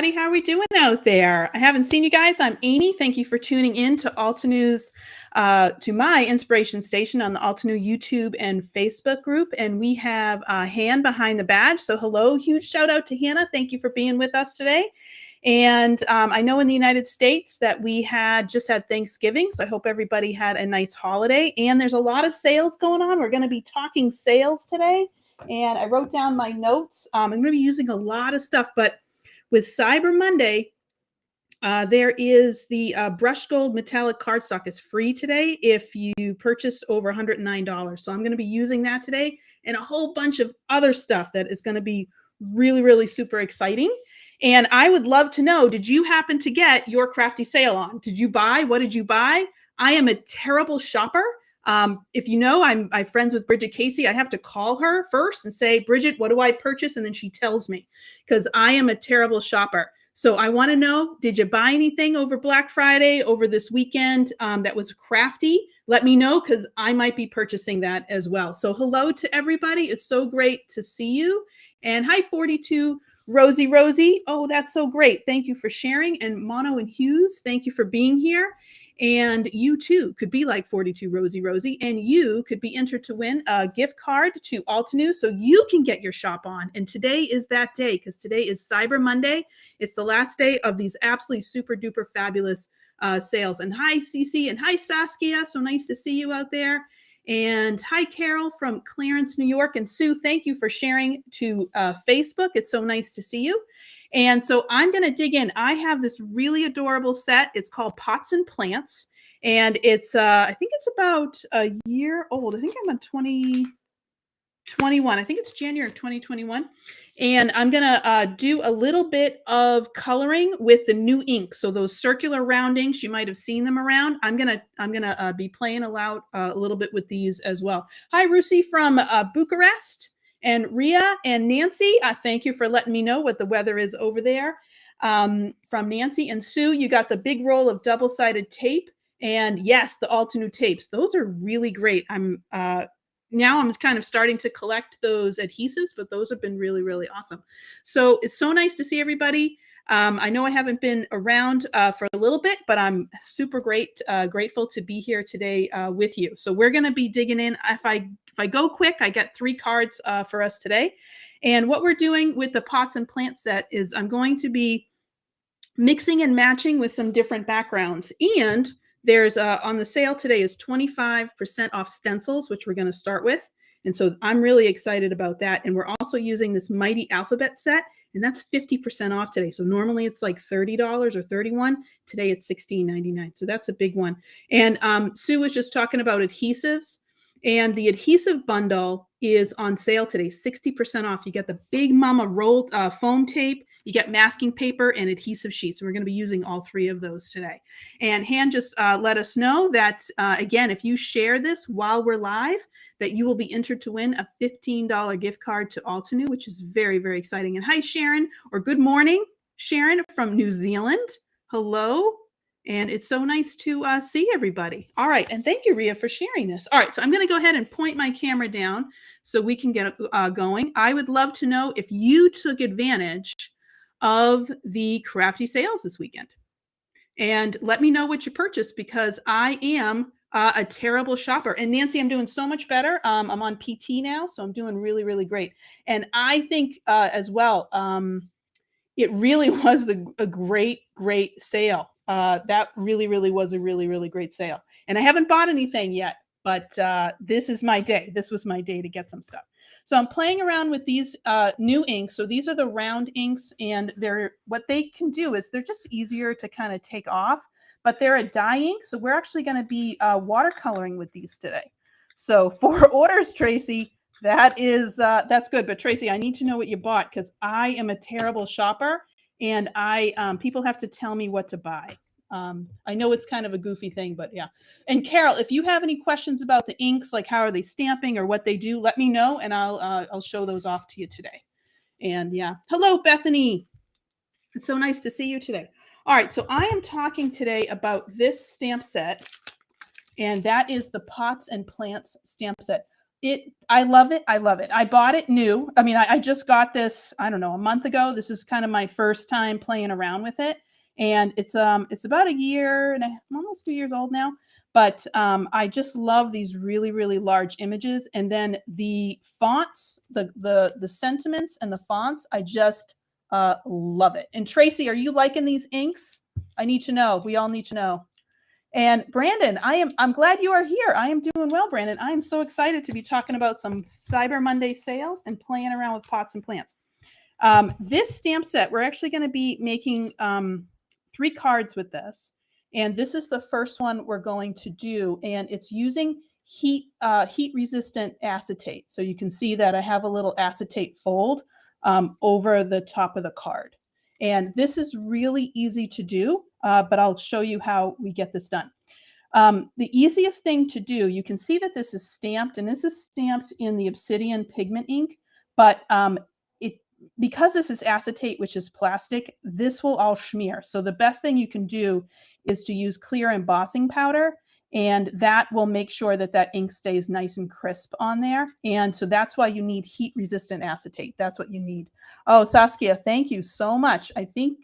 everybody. How are we doing out there? I haven't seen you guys. I'm Amy. Thank you for tuning in to Altenews, to my inspiration station on the Altenew YouTube and Facebook group. And we have Han behind the badge. So hello, huge shout out to Hannah. Thank you for being with us today. And I know in the United States that we just had Thanksgiving. So I hope everybody had a nice holiday. And there's a lot of sales going on. We're going to be talking sales today. And I wrote down my notes. I'm going to be using a lot of stuff, but with Cyber Monday, there is the brushed gold metallic cardstock is free today if you purchase over $109. So I'm going to be using that today and a whole bunch of other stuff that is going to be really, really super exciting. And I would love to know, did you happen to get your crafty sale on? Did you buy? What did you buy? I am a terrible shopper. If you know, I'm friends with Bridget Casey. I have to call her first and say, Bridget, what do I purchase? And then she tells me, because I am a terrible shopper. So I want to know, did you buy anything over Black Friday, over this weekend that was crafty? Let me know, because I might be purchasing that as well. So hello to everybody. It's so great to see you. And hi, 42 Rosie. Oh, that's so great. Thank you for sharing. And Mono and Hughes, thank you for being here. And you too could be like 42 Rosie, and you could be entered to win a gift card to Altenew so you can get your shop on. And today is that day, because today is Cyber Monday. It's the last day of these absolutely super duper fabulous sales. And hi, Cece, and hi, Saskia. So nice to see you out there. And hi, Carol from Clarence, New York. And Sue, thank you for sharing to Facebook. It's so nice to see you. And so I'm going to dig in. I have this really adorable set. It's called Pots and Plants. And it's, I think it's about a year old. I think I'm on 2021. I think it's January of 2021. And I'm going to do a little bit of coloring with the new ink. So those circular roundings, you might have seen them around. I'm going to be playing a little bit with these as well. Hi, Rusi from Bucharest. And Ria and Nancy, thank you for letting me know what the weather is over there. From Nancy and Sue, you got the big roll of double-sided tape. And yes, the Altenew tapes. Those are really great. Now I'm kind of starting to collect those adhesives, but those have been really, really awesome. So it's so nice to see everybody. I know I haven't been around for a little bit, but I'm super grateful to be here today with you. So we're going to be digging in. If I go quick, I get 3 cards for us today. And what we're doing with the Pots and Plant set is I'm going to be mixing and matching with some different backgrounds. And there's on the sale today is 25% off stencils, which we're going to start with. And so I'm really excited about that. And we're also using this Mighty Alphabet set, and that's 50% off today. So normally it's like $30 or $31. Today it's $16.99. So that's a big one. And Sue was just talking about adhesives. And the adhesive bundle is on sale today, 60% off. You get the Big Mama rolled foam tape, you get masking paper and adhesive sheets. And we're going to be using all 3 of those today. And Han just let us know that, again, if you share this while we're live, that you will be entered to win a $15 gift card to Altenew, which is very, very exciting. And hi, Sharon, or good morning, Sharon from New Zealand. Hello. And it's so nice to see everybody. All right. And thank you, Ria, for sharing this. All right. So I'm going to go ahead and point my camera down so we can get going. I would love to know if you took advantage of the crafty sales this weekend. And let me know what you purchased, because I am a terrible shopper. And Nancy, I'm doing so much better. I'm on PT now, so I'm doing really, really great. And I think as well, it really was a great, great sale. That really, really was a really, really great sale. And I haven't bought anything yet, but this is my day. This was my day to get some stuff. So I'm playing around with these new inks. So these are the round inks, and what they can do is they're just easier to kind of take off, but they're a dye ink. So we're actually going to be watercoloring with these today. So for orders, Tracy, that's good. But Tracy, I need to know what you bought, because I am a terrible shopper, and people have to tell me what to buy. I know it's kind of a goofy thing, but yeah. And Carol, if you have any questions about the inks, like how are they stamping or what they do, let me know, and I'll show those off to you today. And yeah, hello, Bethany. It's so nice to see you today. All right, so I am talking today about this stamp set, and that is the Pots and Plants stamp set. I love it. I love it. I bought it new. I mean, I just got this, I don't know, a month ago. This is kind of my first time playing around with it. And it's about a year and almost 2 years old now. But I just love these really, really large images. And then the fonts, the sentiments and the fonts, I just love it. And Tracy, are you liking these inks? I need to know. We all need to know. And Brandon, I'm glad you are here. I am doing well, Brandon. I am so excited to be talking about some Cyber Monday sales and playing around with pots and plants. This stamp set, we're actually going to be making 3 cards with this. And this is the first one we're going to do. And it's using heat resistant acetate. So you can see that I have a little acetate fold over the top of the card. And this is really easy to do, but I'll show you how we get this done. The easiest thing to do, you can see that this is stamped, and this is stamped in the Obsidian pigment ink, but because this is acetate, which is plastic, this will all smear. So the best thing you can do is to use clear embossing powder, and that will make sure that that ink stays nice and crisp on there. And so that's why you need heat resistant acetate. That's what you need. Oh, Saskia, thank you so much. I think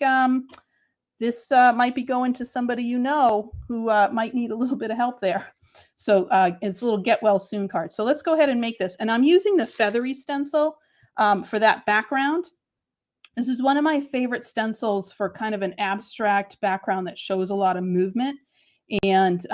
this might be going to somebody you know who might need a little bit of help there. So it's a little get well soon card. So let's go ahead and make this. And I'm using the feathery stencil for that background. This is one of my favorite stencils for kind of an abstract background that shows a lot of movement. And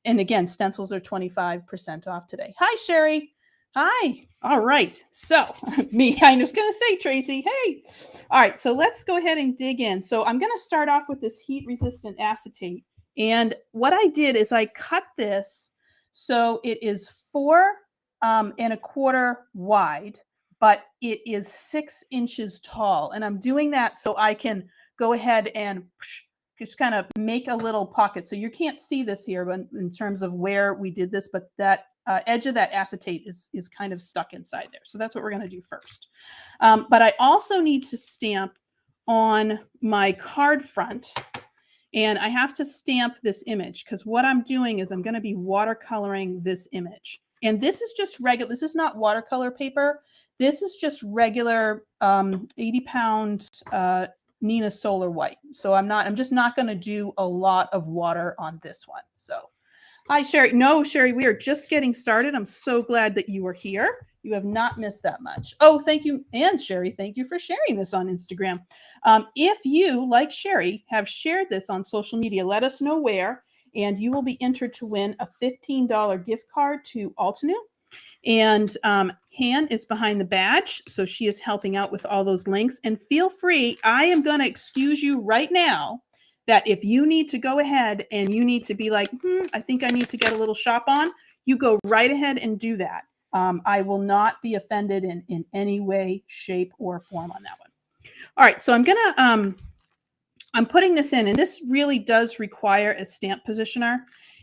again, stencils are 25% off today. Hi, Sherry. Hi. All right. So I'm just going to say, Tracy, hey. All right. So let's go ahead and dig in. So I'm going to start off with this heat resistant acetate. And what I did is I cut this so it is 4¼ wide, but it is 6 inches tall. And I'm doing that so I can go ahead and just kind of make a little pocket. So you can't see this here but in terms of where we did this, but that edge of that acetate is kind of stuck inside there. So that's what we're going to do first. But I also need to stamp on my card front. And I have to stamp this image because what I'm doing is I'm going to be watercoloring this image. And this is just regular. This is not watercolor paper. This is just regular 80-pound Nina Solar White. So I'm just not going to do a lot of water on this one. So hi, Sherry. No, Sherry, we are just getting started. I'm so glad that you are here. You have not missed that much. Oh, thank you. And Sherry, thank you for sharing this on Instagram. If you, like Sherry, have shared this on social media, let us know where, and you will be entered to win a $15 gift card to Altenew. And Han is behind the badge, so she is helping out with all those links. And feel free, I am going to excuse you right now that if you need to go ahead and you need to be like, I think I need to get a little shop on, you go right ahead and do that. I will not be offended in any way, shape, or form on that one. All right, so I'm putting this in, and this really does require a stamp positioner.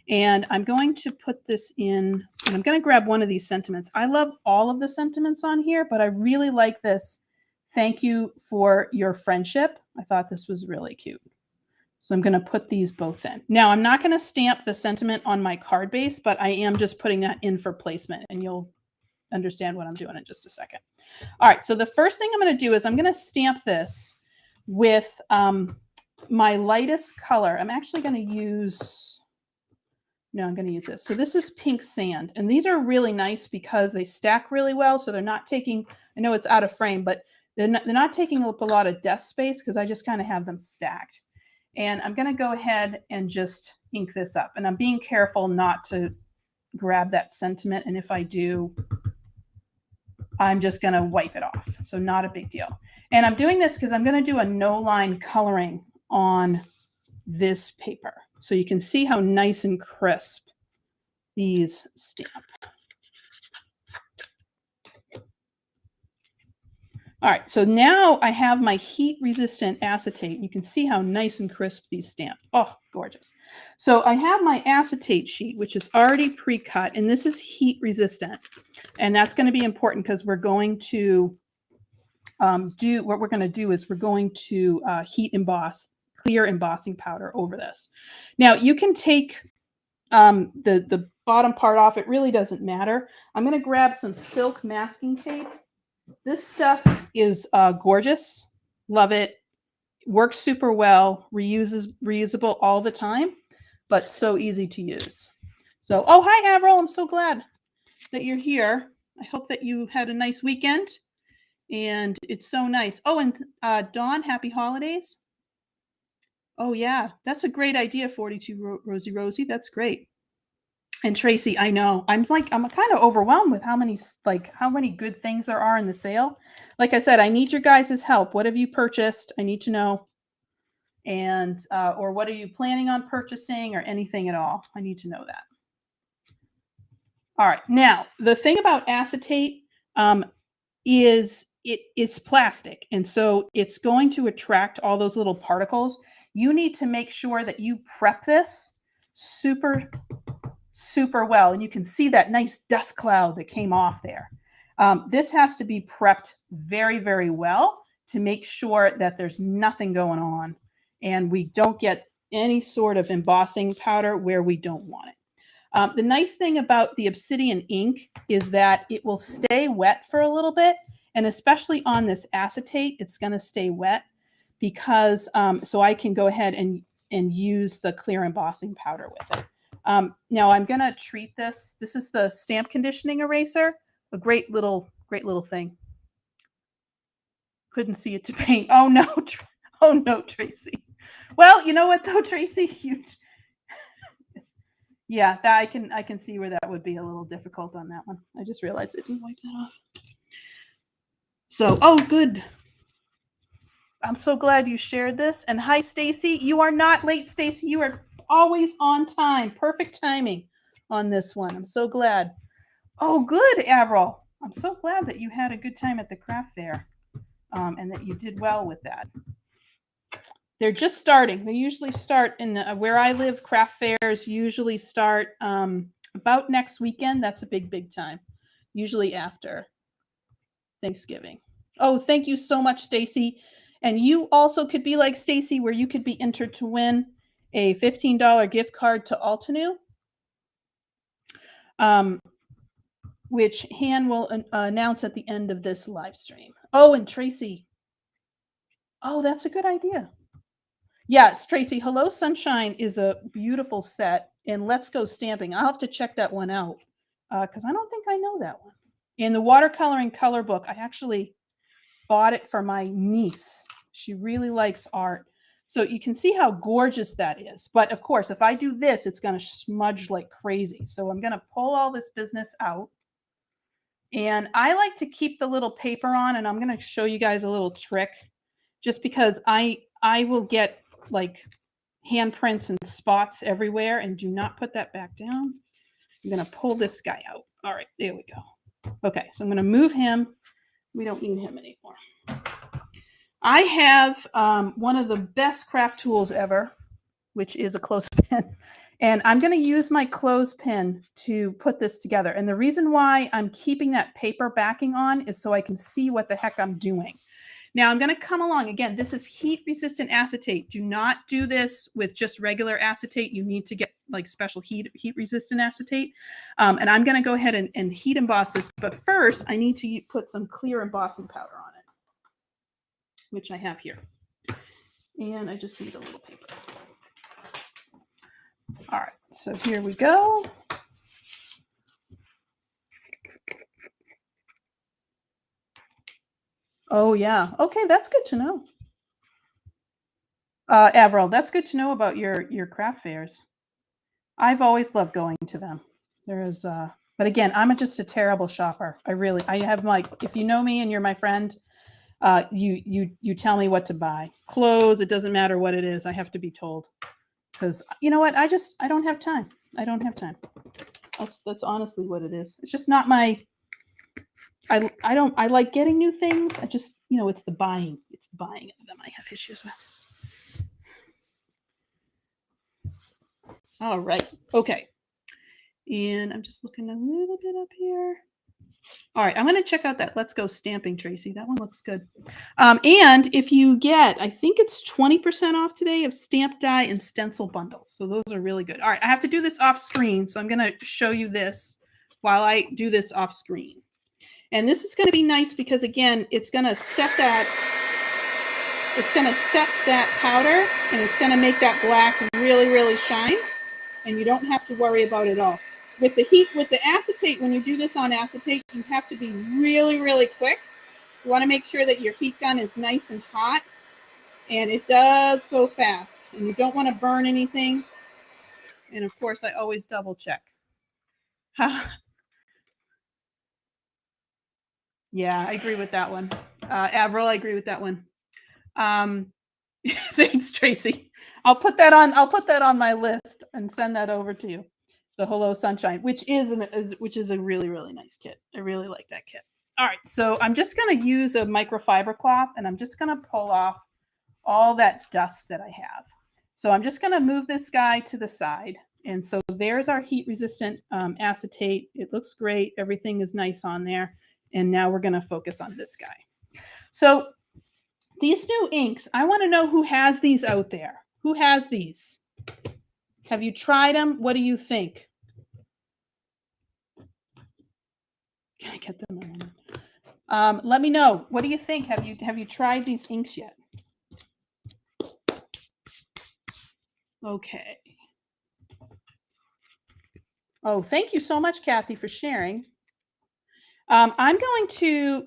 And I'm going to put this in, and I'm going to grab one of these sentiments. I love all of the sentiments on here, but I really like this. Thank you for your friendship. I thought this was really cute. So I'm going to put these both in. Now, I'm not going to stamp the sentiment on my card base, but I am just putting that in for placement, and you'll understand what I'm doing in just a second. All right, so the first thing I'm going to do is I'm going to stamp this with my lightest color. I'm actually going to use... No, I'm going to use this. So this is pink sand. And these are really nice because they stack really well. So they're not taking, I know it's out of frame, but they're not taking up a lot of desk space because I just kind of have them stacked. And I'm going to go ahead and just ink this up. And I'm being careful not to grab that sentiment. And if I do, I'm just going to wipe it off. So not a big deal. And I'm doing this because I'm going to do a no line coloring on this paper. So you can see how nice and crisp these stamp. All right, so now I have my heat resistant acetate. You can see how nice and crisp these stamp. Oh, gorgeous. So I have my acetate sheet, which is already pre-cut, and this is heat resistant. And that's going to be important because we're going to heat emboss clear embossing powder over this. Now you can take the bottom part off. It really doesn't matter. I'm going to grab some silk masking tape. This stuff is gorgeous. Love it. Works super well. Reusable all the time, but so easy to use. So, oh, hi, Avril. I'm so glad that you're here. I hope that you had a nice weekend, and it's so nice. Oh, and Dawn, happy holidays. Oh, yeah, that's a great idea, 42 Rosie. That's great. And Tracy, I know. I'm kind of overwhelmed with how many good things there are in the sale. Like I said, I need your guys' help. What have you purchased? I need to know. And or what are you planning on purchasing or anything at all? I need to know that. All right. Now, the thing about acetate is it's plastic, and so it's going to attract all those little particles. You need to make sure that you prep this super well, and you can see that nice dust cloud that came off there. This has to be prepped very, very well to make sure that there's nothing going on and we don't get any sort of embossing powder where we don't want it. The nice thing about the obsidian ink is that it will stay wet for a little bit, and especially on this acetate, it's going to stay wet because so I can go ahead and use the clear embossing powder with it. Now I'm going to treat this. This is the stamp conditioning eraser, a great little thing. Couldn't see it to paint. Oh no, oh no, Tracy. Well, you know what though, Tracy, yeah, that I can see where that would be a little difficult on that one. I just realized it didn't wipe that off. So, oh, good. I'm so glad you shared this. And hi, Stacy. You are not late, Stacy. You are always on time. Perfect timing on this one. I'm so glad. Oh, good, Avril. I'm so glad that you had a good time at the craft fair and that you did well with that. They're just starting. They usually start in where I live. Craft fairs usually start about next weekend. That's a big time. Usually after Thanksgiving. Oh, thank you so much, Stacy. And you also could be like Stacy, where you could be entered to win a $15 gift card to Altenew, which Han will announce at the end of this live stream. Oh, and Tracy. Oh, that's a good idea. Yes, Tracy, Hello Sunshine is a beautiful set, and Let's Go Stamping. I'll have to check that one out because I don't think I know that one. In the watercoloring color book, I actually bought it for my niece. She really likes art. So you can see how gorgeous that is. But of course, if I do this, it's going to smudge like crazy. So I'm going to pull all this business out. And I like to keep the little paper on, and I'm going to show you guys a little trick just because I will get like handprints and spots everywhere, and do not put that back down. I'm going to pull this guy out. All right, there we go. Okay, so I'm going to move him. We don't need him anymore. I have one of the best craft tools ever, which is a clothespin. And I'm going to use my clothespin to put this together. And the reason why I'm keeping that paper backing on is so I can see what the heck I'm doing. Now I'm going to come along. Again, this is heat resistant acetate. Do not do this with just regular acetate. You need to get like special heat resistant acetate. And I'm going to go ahead and heat emboss this. But first, I need to put some clear embossing powder on it, which I have here. And I just need a little paper. All right, so here we go. Oh, yeah. Okay, that's good to know. Avril, that's good to know about your craft fairs. I've always loved going to them. But again, I'm just a terrible shopper. I have like, if you know me and you're my friend, you tell me what to buy. Clothes, it doesn't matter what it is. I have to be told. Because you know what? I don't have time. I don't have time. That's honestly what it is. It's just not my, I like getting new things. I just, it's the buying. It's the buying of them I have issues with. All right. Okay. And I'm just looking a little bit up here. All right, I'm going to check out that Let's Go stamping, Tracy. That one looks good. And if you get, I think it's 20% off today of stamp die and stencil bundles. So those are really good. All right, I have to do this off screen. So I'm going to show you this while I do this off screen. And this is going to be nice because, again, it's going to set that powder, and it's going to make that black really, really shine. And you don't have to worry about it all. With the heat, with the acetate, when you do this on acetate, you have to be really, really quick. You want to make sure that your heat gun is nice and hot, and it does go fast. And you don't want to burn anything. And of course, I always double check. Yeah, I agree with that one. Avril, I agree with that one. Thanks, Tracy. I'll put that on my list and send that over to you. The Hello Sunshine, which is a really, really nice kit. I really like that kit. All right, so I'm just going to use a microfiber cloth, and I'm just going to pull off all that dust that I have. So I'm just going to move this guy to the side. And so there's our heat resistant acetate. It looks great. Everything is nice on there. And now we're going to focus on this guy. So these new inks, I want to know who has these out there. Who has these? Have you tried them? What do you think? Can I get them on? Let me know. What do you think? Have you tried these inks yet? Okay. Oh, thank you so much, Kathy, for sharing. I'm going to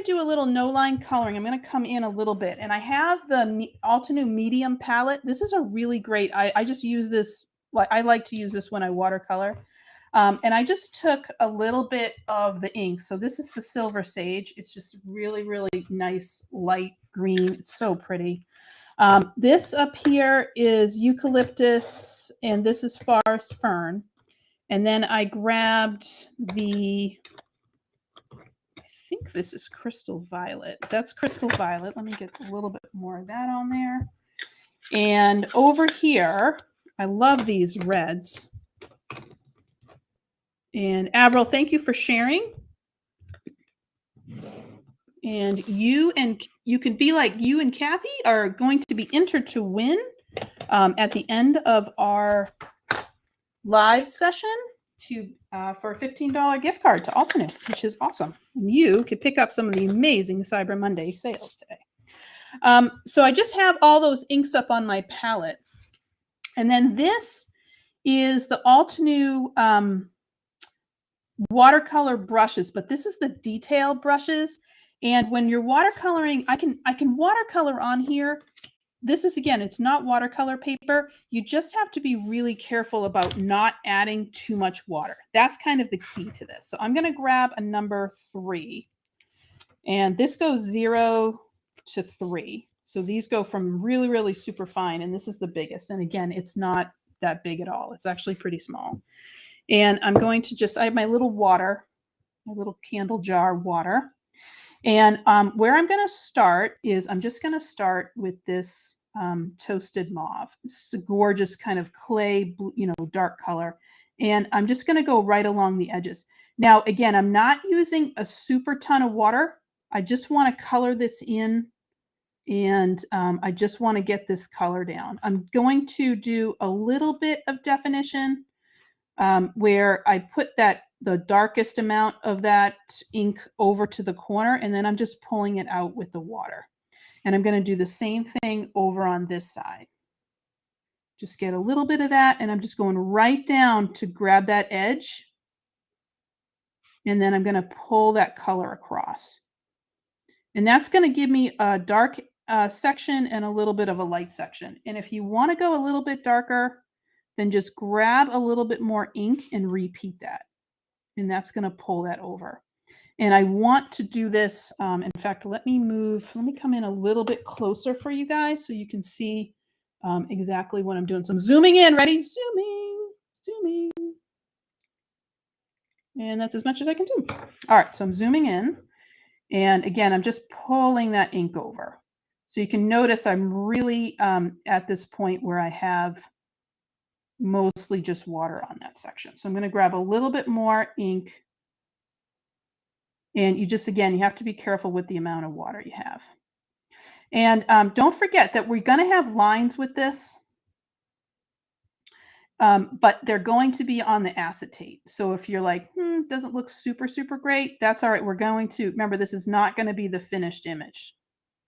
do a little no line coloring. I'm going to come in a little bit, and I have the Altenew medium palette. This is a really great, I just use this, I like to use this when I watercolor. And I just took a little bit of the ink. So this is the Silver Sage. It's just really, really nice, light green. It's so pretty. This up here is Eucalyptus, and this is Forest Fern. And then I grabbed I think this is Crystal Violet. That's Crystal Violet. Let me get a little bit more of that on there. And over here, I love these reds. And Avril, thank you for sharing. And you can be like, you and Kathy are going to be entered to win at the end of our live session for a $15 gift card to Altenew, which is awesome. And you could pick up some of the amazing Cyber Monday sales today. So I just have all those inks up on my palette. And then this is the Altenew watercolor brushes, but this is the detail brushes. And when you're watercoloring, I can watercolor on here. This is, again, it's not watercolor paper. You just have to be really careful about not adding too much water. That's kind of the key to this. So I'm going to grab a number 3. And this goes 0 to 3. So these go from really, really super fine. And this is the biggest. And again, it's not that big at all. It's actually pretty small. And I'm going to I have my little water, my little candle jar water. And where I'm going to start is I'm just going to start with this toasted mauve. It's a gorgeous kind of clay, dark color. And I'm just going to go right along the edges. Now, again, I'm not using a super ton of water. I just want to color this in. And I just want to get this color down. I'm going to do a little bit of definition where I put the darkest amount of that ink over to the corner, and then I'm just pulling it out with the water. And I'm going to do the same thing over on this side. Just get a little bit of that, and I'm just going right down to grab that edge. And then I'm going to pull that color across. And that's going to give me a dark section and a little bit of a light section. And if you want to go a little bit darker, then just grab a little bit more ink and repeat that. And that's going to pull that over. And I want to do this. In fact, let me come in a little bit closer for you guys so you can see exactly what I'm doing. So I'm zooming in, ready? Zooming. And that's as much as I can do. All right, so I'm zooming in. And again, I'm just pulling that ink over. So you can notice I'm really at this point where I have mostly just water on that section. So I'm going to grab a little bit more ink And you just, again, you have to be careful with the amount of water you have. And don't forget that we're going to have lines with this, but they're going to be on the acetate. So if you're like, doesn't look super, super great, that's all right. We're going to, remember, this is not going to be the finished image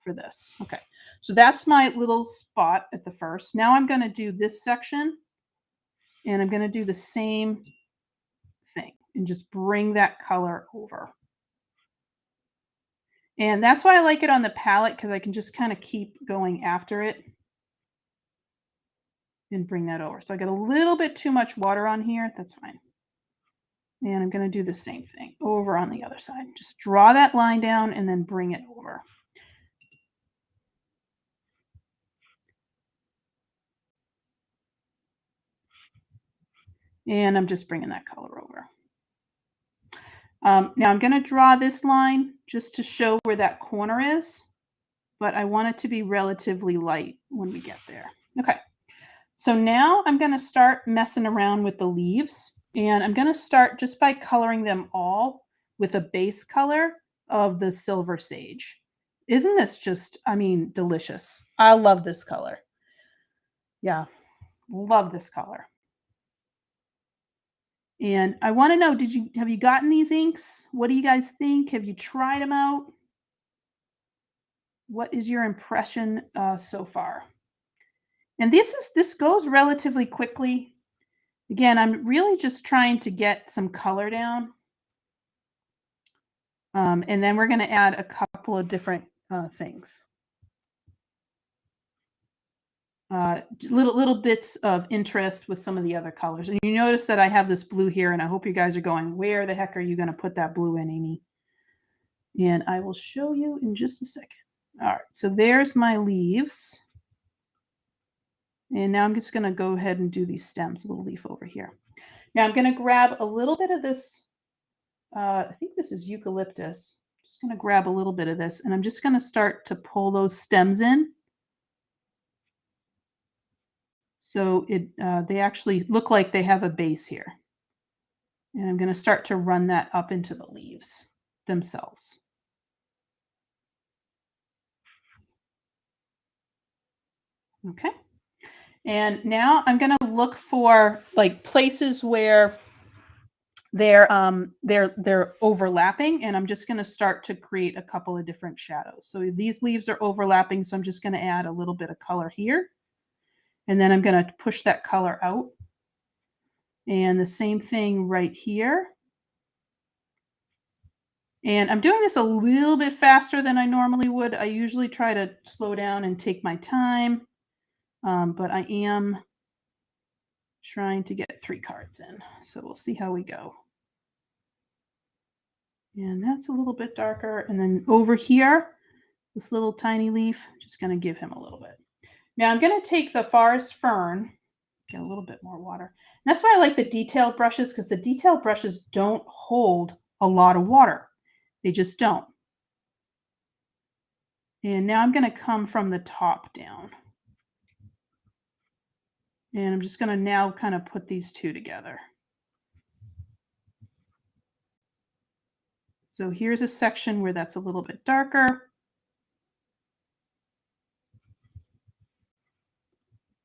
for this. Okay, so that's my little spot at the first. Now I'm going to do this section, and I'm going to do the same thing and just bring that color over. And that's why I like it on the palette, because I can just kind of keep going after it and bring that over. So I got a little bit too much water on here. That's fine. And I'm going to do the same thing over on the other side. Just draw that line down and then bring it over. And I'm just bringing that color over. Now I'm going to draw this line just to show where that corner is, but I want it to be relatively light when we get there. Okay, so now I'm going to start messing around with the leaves, and I'm going to start just by coloring them all with a base color of the silver sage. Isn't this just, I mean, delicious? I love this color. Yeah, love this color. And I want to know, have you gotten these inks? What do you guys think? Have you tried them out? What is your impression so far? And this goes relatively quickly. Again, I'm really just trying to get some color down. And then we're going to add a couple of different things. Little bits of interest with some of the other colors. And you notice that I have this blue here, and I hope you guys are going, where the heck are you going to put that blue in, Amy? And I will show you in just a second. All right, so there's my leaves. And now I'm just going to go ahead and do these stems, a little leaf over here. Now I'm going to grab a little bit of this. I think this is eucalyptus. Just going to grab a little bit of this, and I'm just going to start to pull those stems in. So they actually look like they have a base here. And I'm going to start to run that up into the leaves themselves. Okay. And now I'm going to look for like places where they're overlapping, and I'm just going to start to create a couple of different shadows. So these leaves are overlapping, so I'm just going to add a little bit of color here. And then I'm going to push that color out. And the same thing right here. And I'm doing this a little bit faster than I normally would. I usually try to slow down and take my time, but I am trying to get 3 cards in. So we'll see how we go. And that's a little bit darker. And then over here, this little tiny leaf, just going to give him a little bit. Now I'm going to take the forest fern, get a little bit more water. And that's why I like the detail brushes, because the detail brushes don't hold a lot of water. They just don't. And now I'm going to come from the top down. And I'm just going to now kind of put these two together. So here's a section where that's a little bit darker.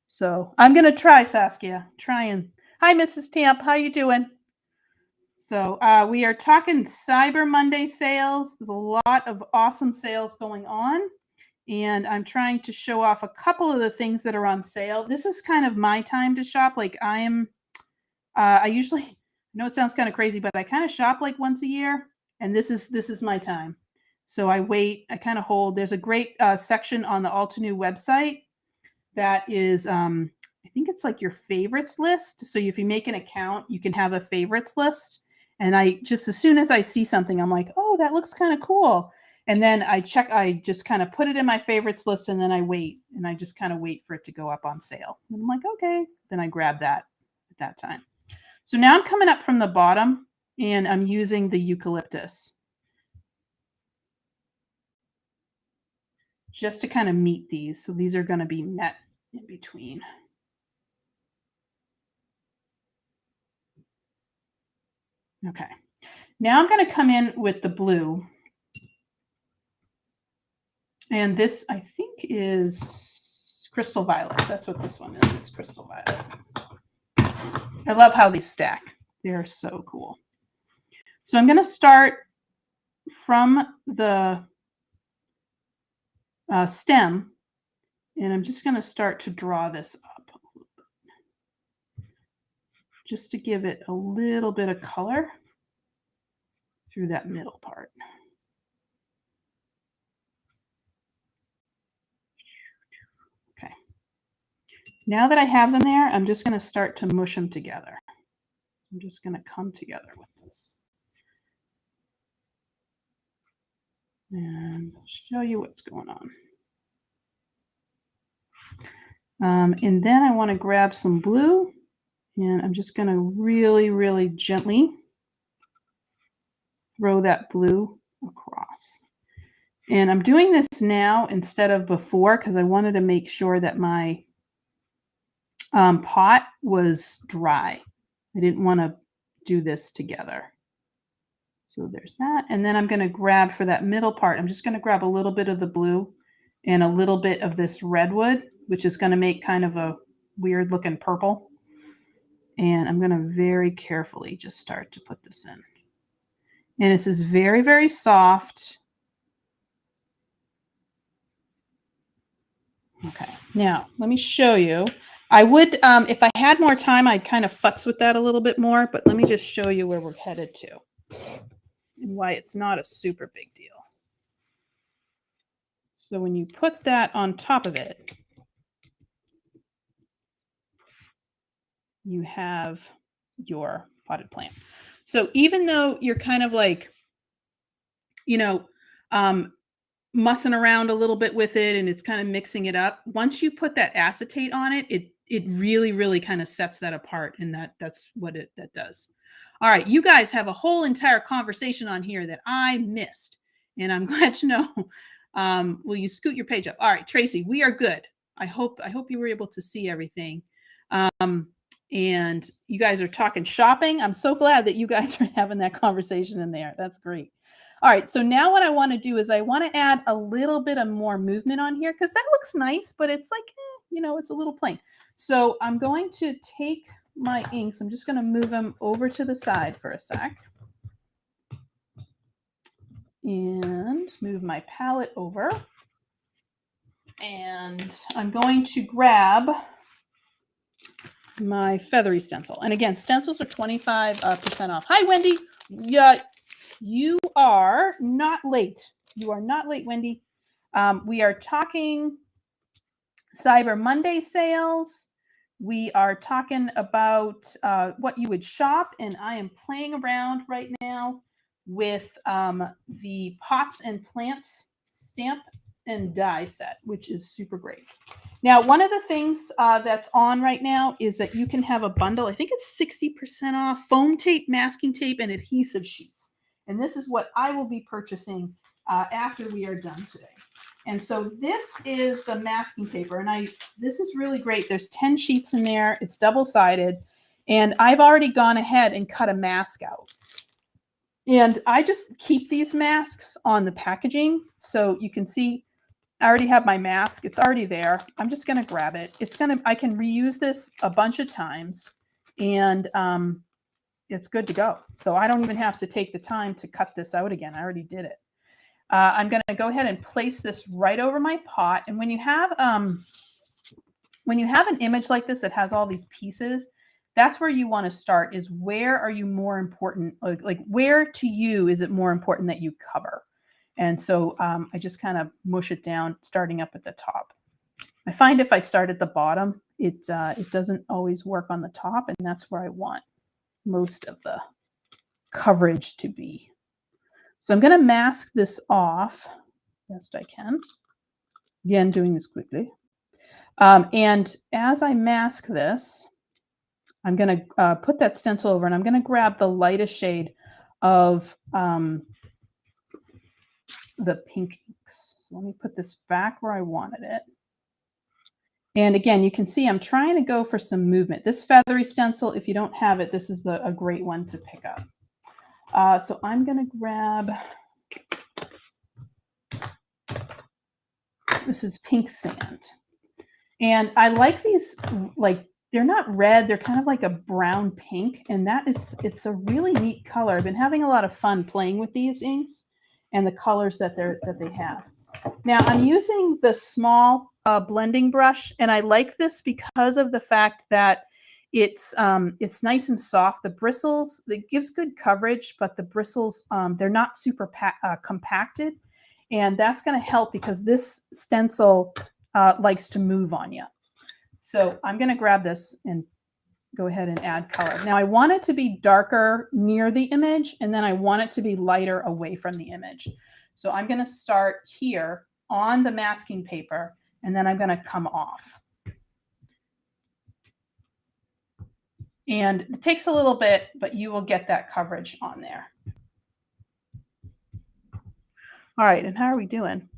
So I'm going to try, Saskia. Trying. Hi, Mrs. Tamp. How you doing? So we are talking Cyber Monday sales. There's a lot of awesome sales going on. And I'm trying to show off a couple of the things that are on sale. This is kind of my time to shop. Like I usually, I know it sounds kind of crazy, but I kind of shop like once a year. And this is my time. So I wait, I kind of hold. There's a great section on the Altenew website that is, I think it's like your favorites list. So if you make an account, you can have a favorites list. And I just, as soon as I see something, I'm like, oh, that looks kind of cool. And then I just kind of put it in my favorites list, and then I wait, and I just kind of wait for it to go up on sale. And I'm like, okay, then I grab that at that time. So now I'm coming up from the bottom, and I'm using the eucalyptus just to kind of meet these. So these are going to be met in between. Okay. Now I'm going to come in with the blue. And this, I think, is Crystal Violet. That's what this one is. It's Crystal Violet. I love how these stack. They're so cool. So I'm going to start from the stem, and I'm just going to start to draw this up just to give it a little bit of color through that middle part. Okay. Now that I have them there, I'm just going to start to mush them together. I'm just going to come together with this and show you what's going on. And then I want to grab some blue, and I'm just going to really, really gently throw that blue across. And I'm doing this now instead of before because I wanted to make sure that my pot was dry. I didn't want to do this together. So there's that. And then I'm going to grab for that middle part, I'm just going to grab a little bit of the blue and a little bit of this redwood, which is going to make kind of a weird looking purple. And I'm going to very carefully just start to put this in. And this is very, very soft. Okay, now let me show you. I would, if I had more time, I'd kind of futz with that a little bit more, but let me just show you where we're headed to and why it's not a super big deal. So when you put that on top of it, you have your potted plant. So even though you're kind of like, you know, mussing around a little bit with it and it's kind of mixing it up, once you put that acetate on it, it really, really kind of sets that apart, and that's what that does. All right, you guys have a whole entire conversation on here that I missed, and I'm glad to know. Will you scoot your page up? All right, Tracy, we are good. I hope you were able to see everything. And you guys are talking shopping. I'm so glad that you guys are having that conversation in there. That's great. All right, so now what I want to do is I want to add a little bit of more movement on here because that looks nice, but it's like, you know, it's a little plain. So I'm going to take my inks. I'm just going to move them over to the side for a sec. And move my palette over. And I'm going to grab my feathery stencil. And again, stencils are 25% off. Hi, Wendy. Yeah, you are not late. You are not late, Wendy. We are talking Cyber Monday sales. We are talking about what you would shop, and I am playing around right now with the Pots and Plants stamp and die set, which is super great. Now, one of the things that's on right now is that you can have a bundle. I think it's 60% off foam tape, masking tape, and adhesive sheets. And this is what I will be purchasing after we are done today. And so this is the masking paper, and this is really great. There's 10 sheets in there. It's double-sided, and I've already gone ahead and cut a mask out. And I just keep these masks on the packaging, so you can see I already have my mask. It's already there. I'm just going to grab it. I can reuse this a bunch of times, and it's good to go. So I don't even have to take the time to cut this out again. I already did it. I'm going to go ahead and place this right over my pot. And when you have an image like this that has all these pieces, that's where you want to start, is where are you more important? Like where to you is it more important that you cover? And so I just kind of mush it down, starting up at the top. I find if I start at the bottom, it doesn't always work on the top, and that's where I want most of the coverage to be. So I'm going to mask this off best I can. Again, doing this quickly. And as I mask this, I'm going to put that stencil over, and I'm going to grab the lightest shade of the pink inks. So let me put this back where I wanted it. And again, you can see I'm trying to go for some movement. This feathery stencil, if you don't have it, this is a great one to pick up. So I'm going to grab, this is pink sand. And I like these, like, they're not red, they're kind of like a brown pink. And it's a really neat color. I've been having a lot of fun playing with these inks and the colors that they have. Now I'm using the small blending brush, and I like this because of the fact that it's nice and soft. The bristles, it gives good coverage, but the bristles, they're not super compacted. And that's going to help because this stencil likes to move on you. So I'm going to grab this and go ahead and add color. Now I want it to be darker near the image, and then I want it to be lighter away from the image. So I'm going to start here on the masking paper, and then I'm going to come off. And it takes a little bit, but you will get that coverage on there. All right, and how are we doing?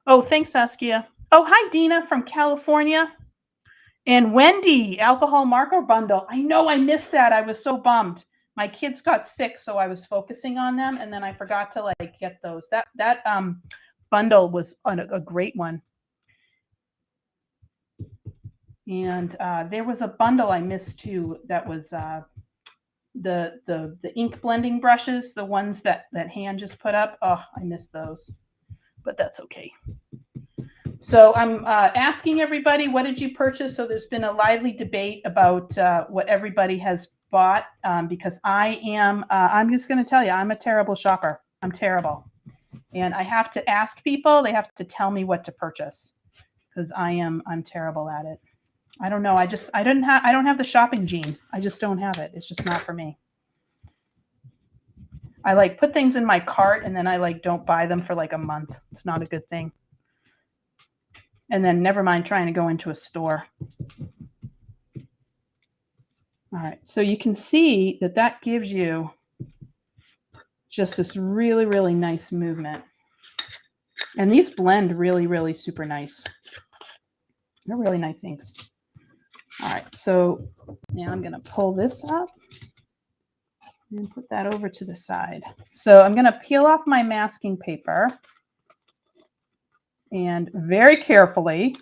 Oh, thanks, Saskia. Oh, hi, Dina from California. And Wendy, alcohol marker bundle. I know I missed that. I was so bummed. My kids got sick, so I was focusing on them, and then I forgot to like get those. That bundle was a great one. And there was a bundle I missed too. That was the ink blending brushes, the ones that Han just put up. Oh, I missed those, but that's okay. So I'm asking everybody, what did you purchase? So there's been a lively debate about what everybody has bought because I'm just going to tell you, I'm a terrible shopper. I'm terrible. And I have to ask people, they have to tell me what to purchase because I'm terrible at it. I don't know. I don't have the shopping gene. I just don't have it. It's just not for me. I like put things in my cart and then I like don't buy them for like a month. It's not a good thing. And then never mind trying to go into a store. All right, so you can see that gives you just this really, really nice movement. And these blend really, really super nice. They're really nice inks. All right, so now I'm going to pull this up and put that over to the side. So I'm going to peel off my masking paper. And very carefully,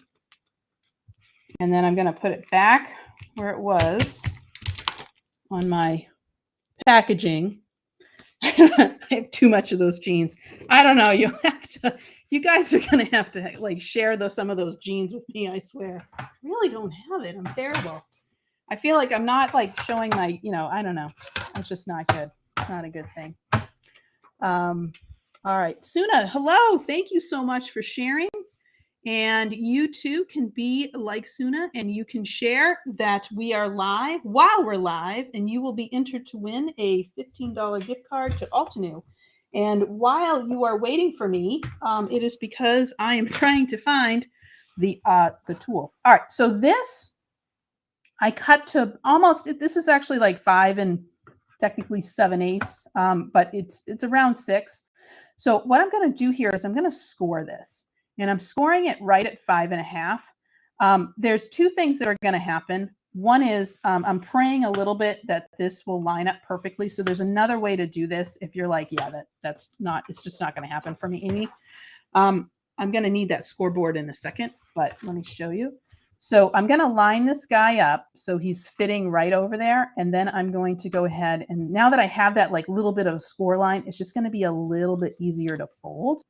and then I'm going to put it back where it was on my packaging. I have too much of those jeans. I don't know. You guys are going to have to like share some of those jeans with me. I swear. I really don't have it. I'm terrible. I feel like I'm not like showing my, I don't know. It's just not good. It's not a good thing. All right, Suna, hello. Thank you so much for sharing. And you too can be like Suna and you can share that we are live while we're live, and you will be entered to win a $15 gift card to Altenew. And while you are waiting for me, it is because I am trying to find the tool. All right, so this I cut to almost, this is actually like 5 and technically 7/8, but it's around 6. So what I'm going to do here is I'm going to score this, and I'm scoring it right at 5.5. There's two things that are going to happen. One is I'm praying a little bit that this will line up perfectly. So there's another way to do this. If you're like, yeah, it's just not going to happen for me, Amy. I'm going to need that scoreboard in a second, but let me show you. So I'm going to line this guy up so he's fitting right over there. And then I'm going to go ahead, and now that I have that like little bit of a score line, it's just going to be a little bit easier to fold.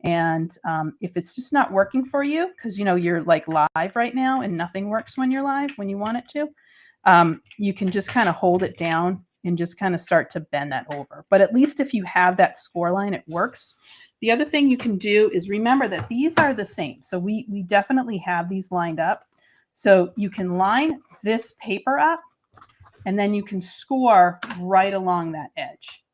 And if it's just not working for you, because you're like live right now and nothing works when you're live when you want it to, you can just kind of hold it down and just kind of start to bend that over. But at least if you have that score line, it works. The other thing you can do is remember that these are the same. So we definitely have these lined up. So you can line this paper up, and then you can score right along that edge.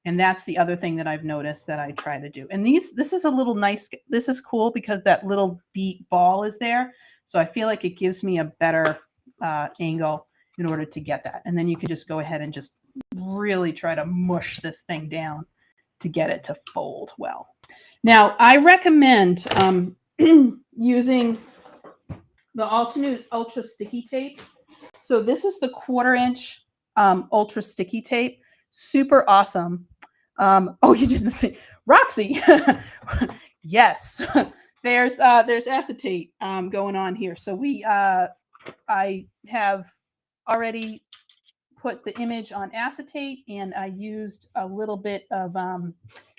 And that's the other thing that I've noticed that I try to do. And this is a little nice. This is cool because that little beat ball is there. So I feel like it gives me a better angle in order to get that. And then you can just go ahead and just really try to mush this thing down to get it to fold well. Now, I recommend using the Altenew Ultra Sticky Tape. So this is the 1/4 inch Ultra Sticky Tape. super awesome. Oh, you didn't see Roxy. Yes. There's acetate going on here. So I have already put the image on acetate, and I used a little bit of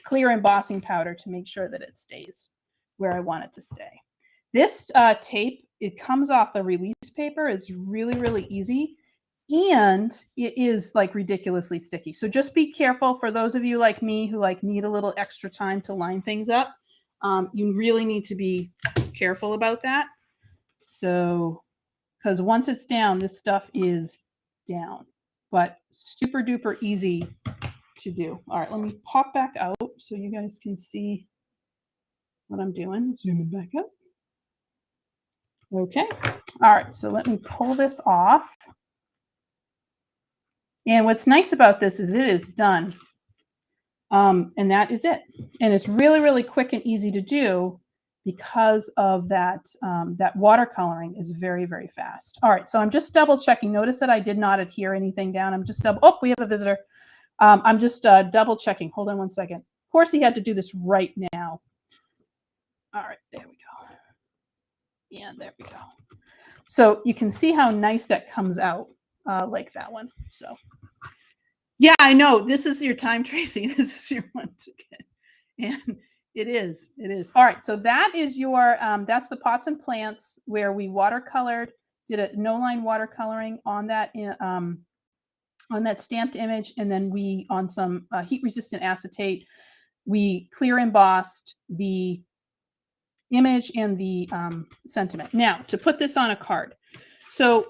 clear embossing powder to make sure that it stays where I want it to stay. This tape, it comes off the release paper. It's really, really easy. And it is like ridiculously sticky. So just be careful for those of you like me who like need a little extra time to line things up. You really need to be careful about that. So, because once it's down, this stuff is down, but super duper easy to do. All right, let me pop back out so you guys can see what I'm doing. Zooming back up. Okay. All right, so let me pull this off. And what's nice about this is it is done. And that is it. And it's really, really quick and easy to do because of that, that watercoloring is very, very fast. All right, so I'm just double checking. Notice that I did not adhere anything down. I'm just oh, we have a visitor. I'm just double checking. Hold on one second. Of course, he had to do this right now. All right, there we go. And there we go. So you can see how nice that comes out like that one. So yeah, I know. This is your time tracing. This is your one to get. And it is. It is. All right. So that is your, that's the pots and plants where we watercolored, did a no-line watercoloring on that stamped image. And then we, on some heat-resistant acetate, we clear embossed the image and the sentiment. Now, to put this on a card. So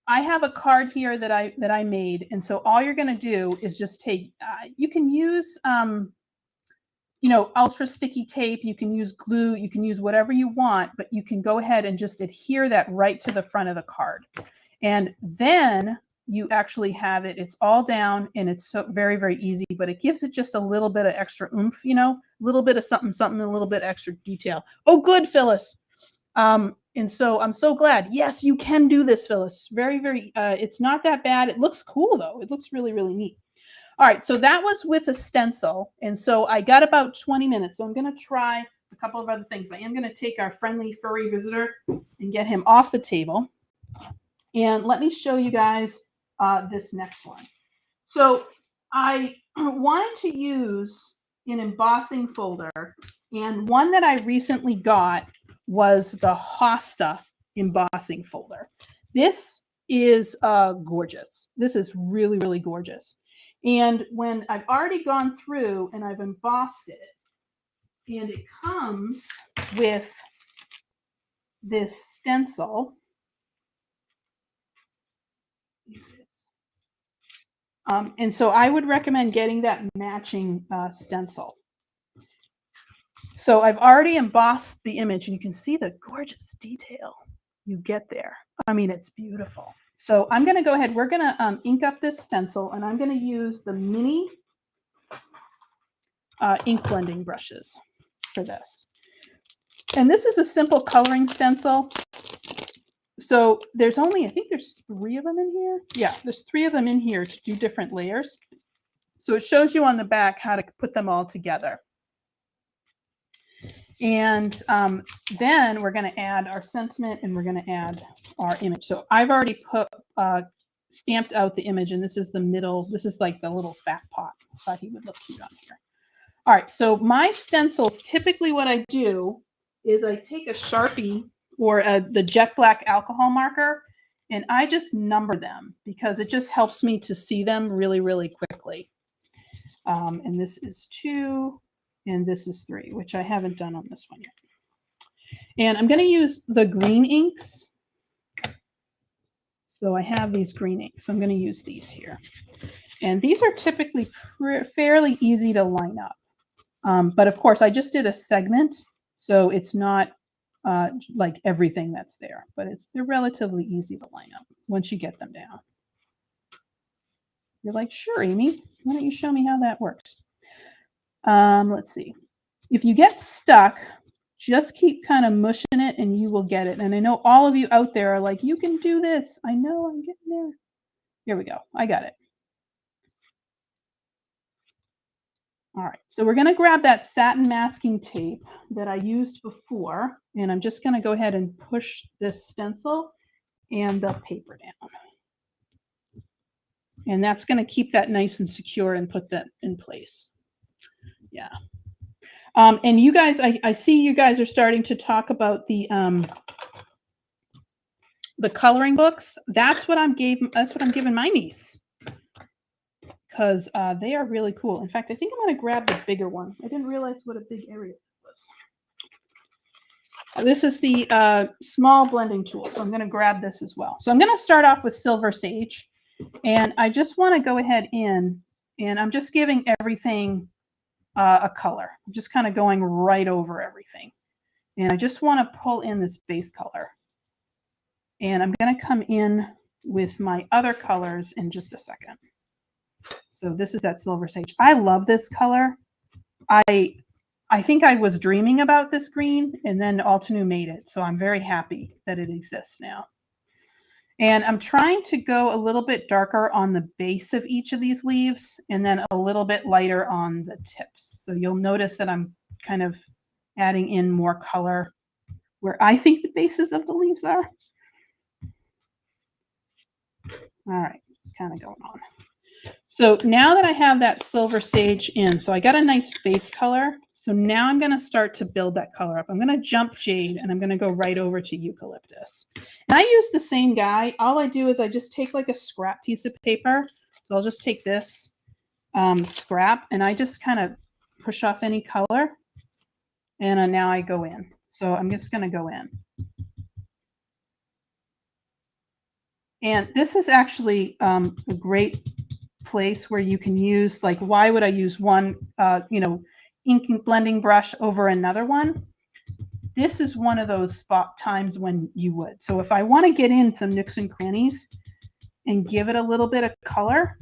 I have a card here that I made, and so all you're going to do is just take. You can use, you know, ultra sticky tape. You can use glue. You can use whatever you want, but you can go ahead and just adhere that right to the front of the card, and then you actually have it. It's all down, and it's so very, very easy. But it gives it just a little bit of extra oomph, you know, a little bit of something, something, a little bit extra detail. Oh, good, Phyllis. And so I'm so glad. Yes, you can do this, Phyllis. Very, very, it's not that bad. It looks cool, though. It looks really, really neat. All right, so that was with a stencil. And so I got about 20 minutes. So I'm going to try a couple of other things. I am going to take our friendly furry visitor and get him off the table. And let me show you guys this next one. So I wanted to use an embossing folder. And one that I recently got was the Hosta embossing folder. This is gorgeous. This is really, really gorgeous. And when I've already gone through and I've embossed it, and it comes with this stencil. And so I would recommend getting that matching stencil. So I've already embossed the image, and you can see the gorgeous detail you get there. I mean, it's beautiful. So I'm going to go ahead. We're going to ink up this stencil, and I'm going to use the mini ink blending brushes for this. And this is a simple coloring stencil. So there's only, I think there's 3 of them in here. Yeah, there's 3 of them in here to do different layers. So it shows you on the back how to put them all together. And then we're going to add our sentiment, and we're going to add our image. So I've already put stamped out the image, and this is the middle. This is like the little fat pot. I thought he would look cute on here. All right, so my stencils, typically what I do is I take a Sharpie or the jet black alcohol marker, and I just number them because it just helps me to see them really, really quickly. And this is 2. And this is 3, which I haven't done on this one yet. And I'm going to use the green inks. So I have these green inks. So I'm going to use these here. And these are typically fairly easy to line up. But of course, I just did a segment. So it's not like everything that's there. But they're relatively easy to line up once you get them down. You're like, sure, Amy. Why don't you show me how that works? Let's see. If you get stuck, just keep kind of mushing it and you will get it. And I know all of you out there are like, you can do this. I know, I'm getting there. Here we go. I got it. All right, so we're going to grab that satin masking tape that I used before, and I'm just going to go ahead and push this stencil and the paper down. And that's going to keep that nice and secure and put that in place. Yeah. And you guys, I see you guys are starting to talk about the coloring books. That's what I'm giving my niece, because they are really cool. In fact, I think I'm going to grab the bigger one. I didn't realize what a big area it was. This is the small blending tool, so I'm going to grab this as well. So I'm going to start off with Silver Sage, and I just want to go ahead in, and I'm just giving everything a color. I'm just kind of going right over everything. And I just want to pull in this base color. And I'm going to come in with my other colors in just a second. So this is that Silver Sage. I love this color. I think I was dreaming about this green, and then Altenew made it. So I'm very happy that it exists now. And I'm trying to go a little bit darker on the base of each of these leaves, and then a little bit lighter on the tips. So you'll notice that I'm kind of adding in more color where I think the bases of the leaves are. All right, just kind of going on. So now that I have that Silver Sage in, so I got a nice base color. So now I'm going to start to build that color up. I'm going to jump Jade, and I'm going to go right over to Eucalyptus. And I use the same guy. All I do is I just take like a scrap piece of paper. So I'll just take this scrap, and I just kind of push off any color. And now I go in. So I'm just going to go in. And this is actually a great place where you can use, like, why would I use one, ink blending brush over another one? This is one of those spot times when you would. So if I want to get in some nooks and crannies and give it a little bit of color,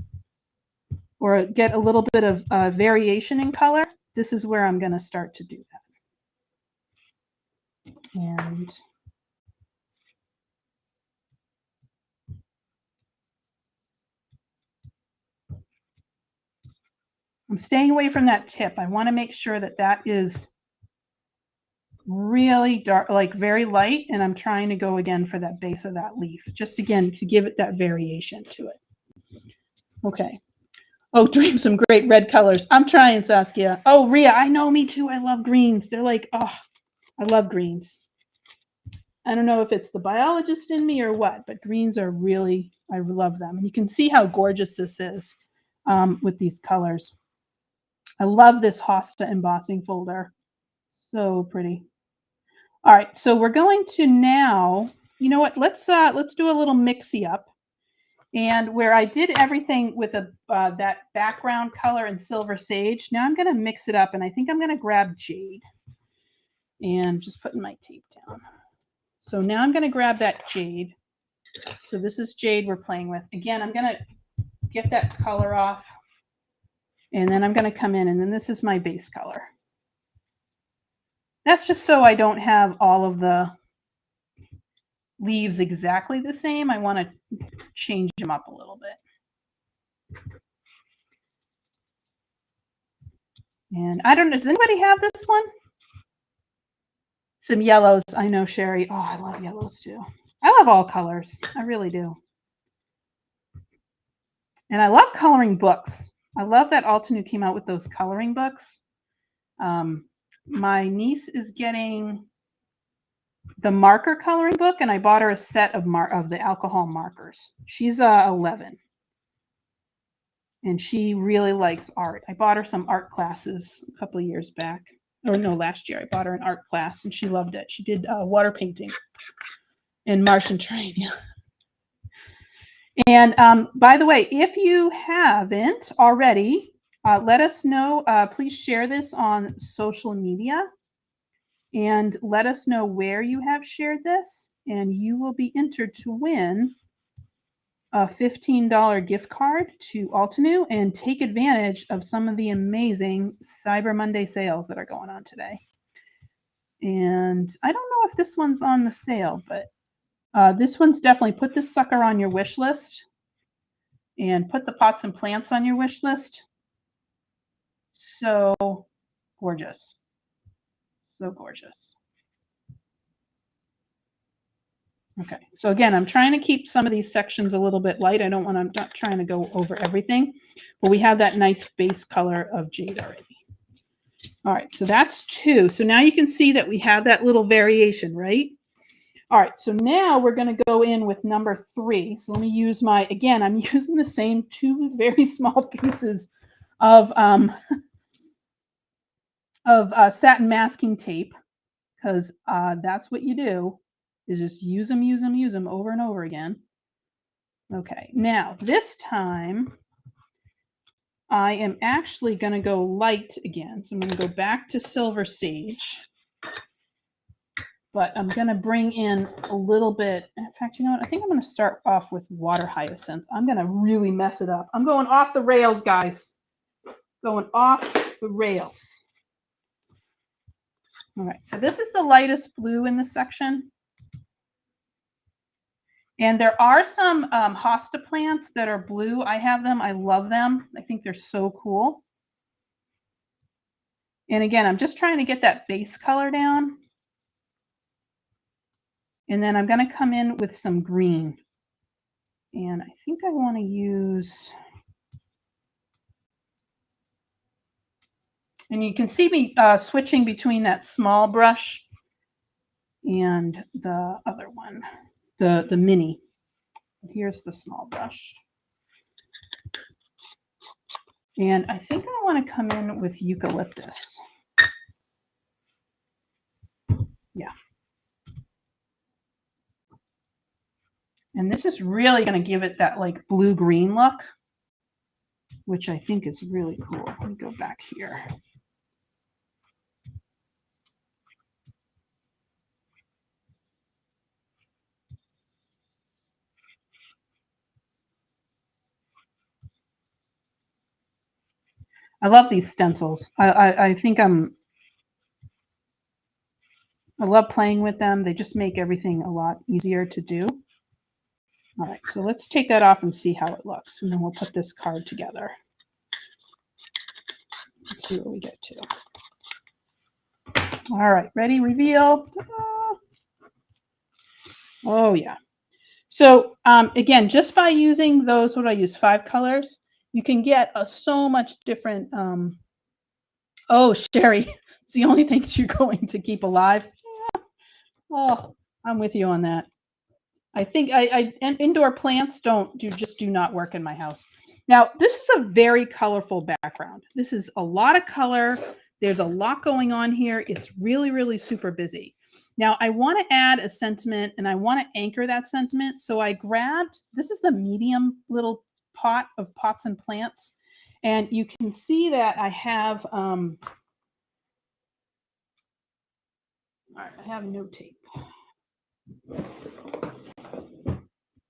or get a little bit of variation in color, this is where I'm going to start to do that. And I'm staying away from that tip. I want to make sure that that is really dark, like very light, and I'm trying to go again for that base of that leaf, just again to give it that variation to it. Okay. Oh, dream some great red colors. I'm trying, Saskia. Oh, Ria, I know, me too. I love greens. They're like, oh, I love greens. I don't know if it's the biologist in me or what, but greens are really, I love them. And you can see how gorgeous this is with these colors. I love this Hosta embossing folder. So pretty. All right, so we're going to now, you know what, let's do a little mixy up. And where I did everything with that background color in Silver Sage, now I'm going to mix it up, and I think I'm going to grab Jade. And just putting my tape down. So now I'm going to grab that Jade. So this is Jade we're playing with. Again, I'm going to get that color off, and then I'm going to come in, and then this is my base color. That's just so I don't have all of the leaves exactly the same. I want to change them up a little bit. And I don't know, does anybody have this one? Some yellows. I know, Sherry. Oh, I love yellows too. I love all colors. I really do. And I love coloring books. I love that Altenew came out with those coloring books. My niece is getting the marker coloring book, and I bought her a set of the alcohol markers. She's 11, and she really likes art. I bought her some art classes a couple of years back, or no, last year. I bought her an art class, and she loved it. She did water painting and Martian train. Yeah. And by the way, if you haven't already, let us know. Please share this on social media. And let us know where you have shared this, and you will be entered to win a $15 gift card to Altenew and take advantage of some of the amazing Cyber Monday sales that are going on today. And I don't know if this one's on the sale, but this one's definitely, put this sucker on your wish list, and put the pots and plants on your wish list. so gorgeous. So gorgeous. Okay, so again, I'm trying to keep some of these sections a little bit light. I'm not trying to go over everything, but we have that nice base color of jade already. All right, so that's 2. So now you can see that we have that little variation, right? All right, so now we're going to go in with number 3. So let me use again, I'm using the same 2 very small pieces of satin masking tape, because that's what you do, is just use them over and over again. Okay, now this time I am actually going to go light again. So I'm going to go back to Silver Sage, but I'm going to bring in a little bit. In fact, you know what? I think I'm going to start off with Water Hyacinth. I'm going to really mess it up. I'm going off the rails, guys. Going off the rails. All right, so this is the lightest blue in this section. And there are some Hosta plants that are blue. I have them. I love them. I think they're so cool. And again, I'm just trying to get that base color down. And then I'm going to come in with some green. And I think I want to use... And you can see me switching between that small brush and the other one, the mini. Here's the small brush. And I think I want to come in with eucalyptus. Yeah. And this is really going to give it that like blue-green look, which I think is really cool. Let me go back here. I love these stencils. I think I love playing with them. They just make everything a lot easier to do. All right, so let's take that off and see how it looks. And then we'll put this card together. Let's see what we get to. All right, ready? Reveal. Oh, yeah. So again, just by using those, what do I use? 5 colors, you can get so much different. Oh, Sherry, it's the only things you're going to keep alive. Yeah. Oh, I'm with you on that. I think and indoor plants just do not work in my house. Now, this is a very colorful background. This is a lot of color. There's a lot going on here. It's really, really super busy. Now, I want to add a sentiment and I want to anchor that sentiment. So I grabbed, this is the medium little pot of pots and plants. And you can see that I have, all right, I have no tape.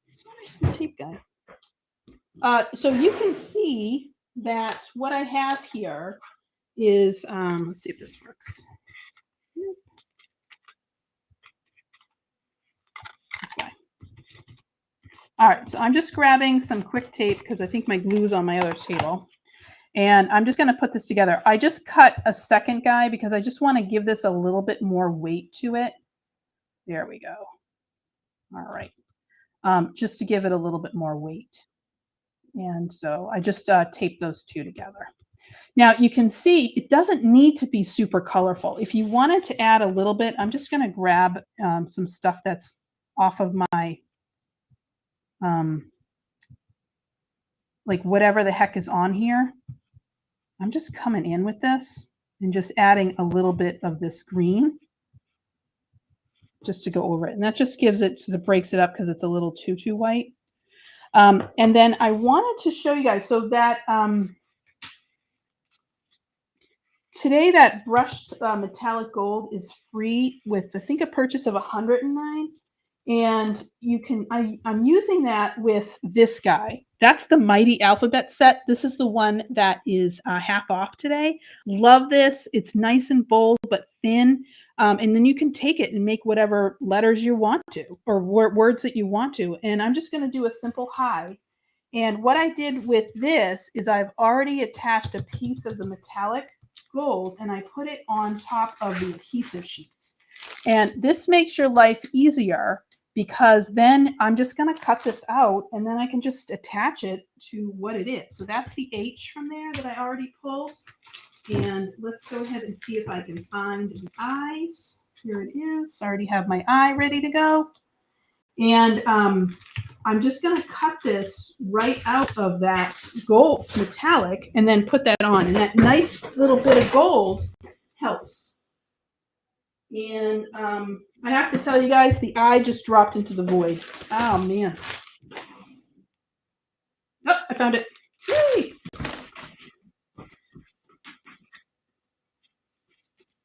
Sorry, tape guy. So you can see that what I have here is, let's see if this works. This way. All right, so I'm just grabbing some quick tape because I think my glue is on my other table. And I'm just going to put this together. I just cut a second guy because I just want to give this a little bit more weight to it. There we go. All right. Just to give it a little bit more weight. And so I just taped those 2 together. Now you can see it doesn't need to be super colorful. If you wanted to add a little bit, I'm just going to grab some stuff that's off of my, like whatever the heck is on here. I'm just coming in with this and just adding a little bit of this green just to go over it. And that just gives it, so it breaks it up because it's a little too white. And then I wanted to show you guys, so that today that brushed metallic gold is free with, I think, a purchase of 109. And you can, I'm using that with this guy. That's the Mighty Alphabet set. This is the one that is half off today. Love this. It's nice and bold, but thin. And then you can take it and make whatever letters you want to, or words that you want to. And I'm just going to do a simple hi. And what I did with this is I've already attached a piece of the metallic gold and I put it on top of the adhesive sheets. And this makes your life easier because then I'm just going to cut this out and then I can just attach it to what it is. So that's the H from there that I already pulled. And let's go ahead and see if I can find the eyes. Here it is. I already have my eye ready to go. And I'm just going to cut this right out of that gold metallic and then put that on. And that nice little bit of gold helps. And I have to tell you guys, the eye just dropped into the void. Oh, man. Oh, I found it. Yay!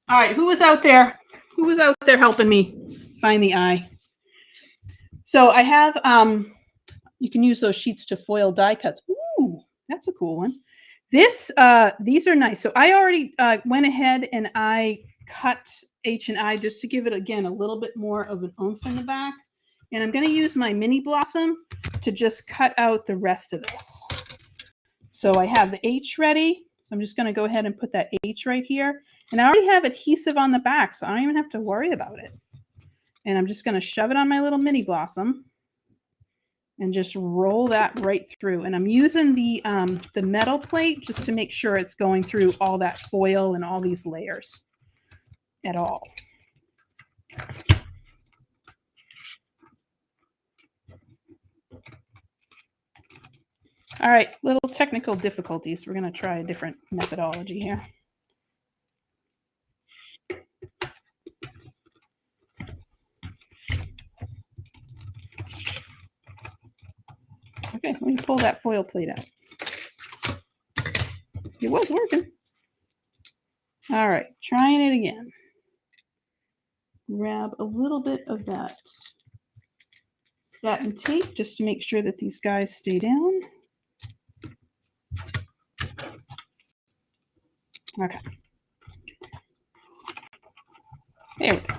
All right, who was out there? Who was out there helping me find the eye? So I have, you can use those sheets to foil die cuts. Ooh, that's a cool one. These are nice. So I already went ahead and I cut H and I just to give it, again, a little bit more of an oomph in the back. And I'm going to use my mini blossom to just cut out the rest of this. So I have the H ready. So I'm just going to go ahead and put that H right here. And I already have adhesive on the back, so I don't even have to worry about it. And I'm just going to shove it on my little mini blossom and just roll that right through. And I'm using the metal plate just to make sure it's going through all that foil and all these layers at all. All right, little technical difficulties. We're going to try a different methodology here. Okay, let me pull that foil plate out. It was working. All right, trying it again. Grab a little bit of that satin tape just to make sure that these guys stay down. Okay. There we go.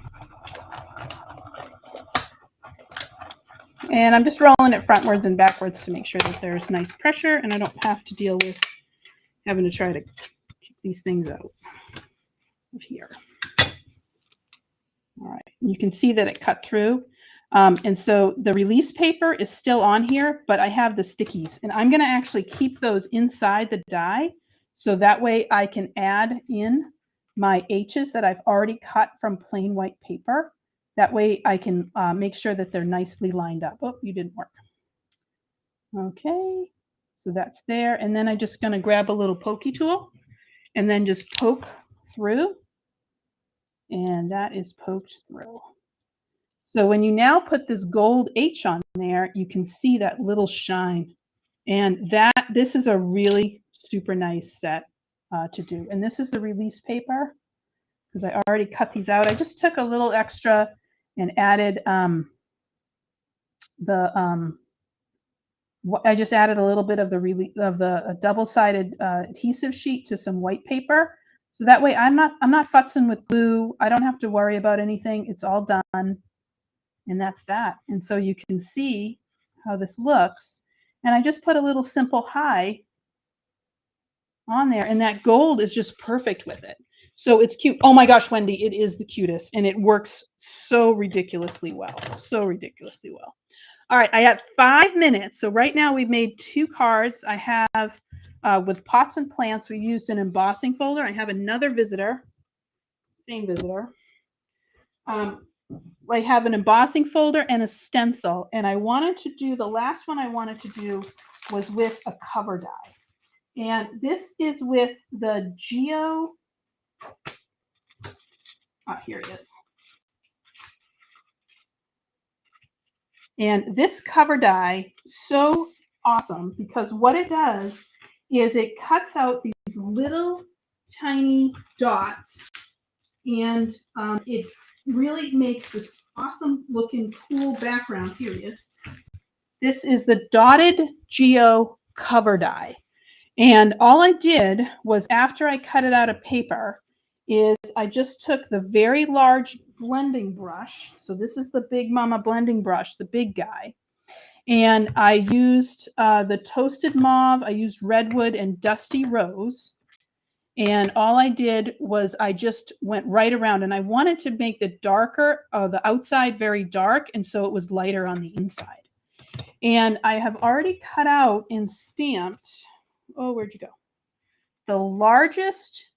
And I'm just rolling it frontwards and backwards to make sure that there's nice pressure and I don't have to deal with having to try to keep these things out of here. All right, you can see that it cut through. And so the release paper is still on here, but I have the stickies. And I'm going to actually keep those inside the die. So that way I can add in my H's that I've already cut from plain white paper. That way I can make sure that they're nicely lined up. Oh, you didn't work. Okay, so that's there. And then I'm just going to grab a little pokey tool and then just poke through. And that is poked through. So when you now put this gold H on there, you can see that little shine. And this is a really super nice set to do. And this is the release paper because I already cut these out. I just took a little extra and added I just added a little bit of the double-sided adhesive sheet to some white paper. So that way I'm not futzing with glue. I don't have to worry about anything. It's all done. And that's that. And so you can see how this looks. And I just put a little simple high on there. And that gold is just perfect with it. So it's cute. Oh my gosh, Wendy, it is the cutest. And it works so ridiculously well. So ridiculously well. All right, I have 5 minutes. So right now we've made 2 cards. I have, with pots and plants, we used an embossing folder. I have another visitor, same visitor. I have an embossing folder and a stencil. And I wanted to do, the last one I wanted to do was with a cover die. And this is with the Geo, here it is. And this cover die, so awesome because what it does is it cuts out these little tiny dots and it really makes this awesome looking cool background. Here it is. This is the dotted Geo cover die. And all I did was after I cut it out of paper is I just took the very large blending brush. So this is the Big Mama blending brush, the big guy. And I used the toasted mauve, I used redwood and dusty rose. And all I did was I just went right around, and I wanted to make the darker, the outside very dark, and so it was lighter on the inside. And I have already cut out and stamped, oh, where'd you go? The largest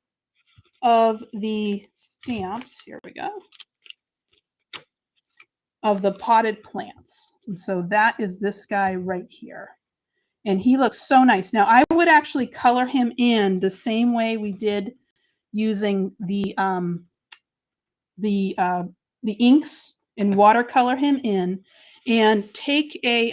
of the stamps, here we go, of the potted plants. And so that is this guy right here. And he looks so nice. Now I would actually color him in the same way we did using the inks and watercolor him in, and take a